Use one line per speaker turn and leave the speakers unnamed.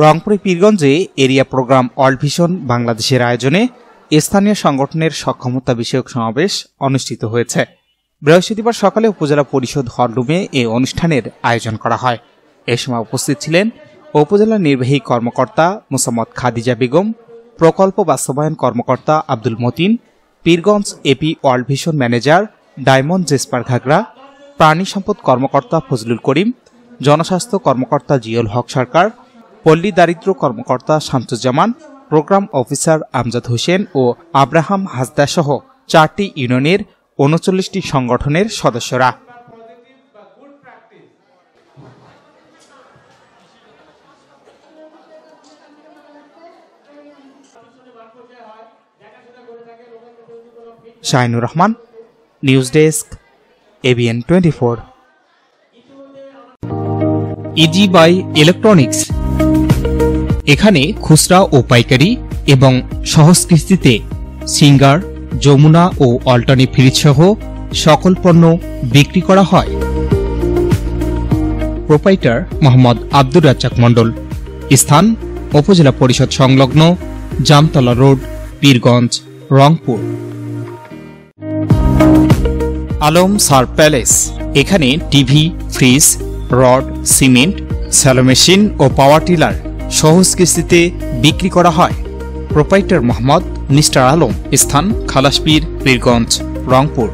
রংপুরে পীরগঞ্জে area programme world vision বাংলাদেশের আয়োজনে স্থানীয় সংগঠনের সক্ষমতা বিষয়ক সমাবেশ অনুষ্ঠিত হয়েছে। বৃহস্পতিবার সকালে উপজেলা পরিষদ হলরুমে এই অনুষ্ঠানের আয়োজন করা হয়। এ সময় উপস্থিত ছিলেন উপজেলা নির্বাহী কর্মকর্তা মোসাম্মদ খাদিজা বেগম, প্রকল্প বাস্তবায়ন কর্মকর্তা Abdul Matin, Pirganj AP world vision manager diamond jasper Ghagra, প্রাণী সম্পদ কর্মকর্তা ফজলুল করিম, জনস্বাস্থ্য কর্মকর্তা জিয়ল হক সরকার, পল্লী দারিদ্র কর্মকর্তা শামসুজ্জামান, প্রোগ্রাম অফিসার আমজাদ হোসেন ও আব্রাহাম হাসদা সহ 4টি ইউনিয়নের 39টি সংগঠনের সদস্যরা। Shahinur Rahman, news desk, ABN 24।
Easy buy electronics, এখানে খুচরা ও পাইকারি এবং সহজ কিস্তিতে সিঙ্গার, যমুনা ও অল্টারনেটিভ ফ্রিজ সহ সকল পণ্য বিক্রি করা হয়। প্রোপাইটার মোহাম্মদ আব্দুর রাজ্জাক মণ্ডল। স্থান উপজেলা পরিষদ সংলগ্ন, জামতলা রোড, পীরগঞ্জ, রংপুর। আলম সার প্যালেস, এখানে TV, fridge, rod, cement, shallow machine ও পাওয়ার টিলার সহজ কিস্তিতে বিক্রি করা হয়। প্রোপাইটার মোহাম্মদ নিস্টার আলম। স্থান খালাসপীর, পীরগঞ্জ, রংপুর।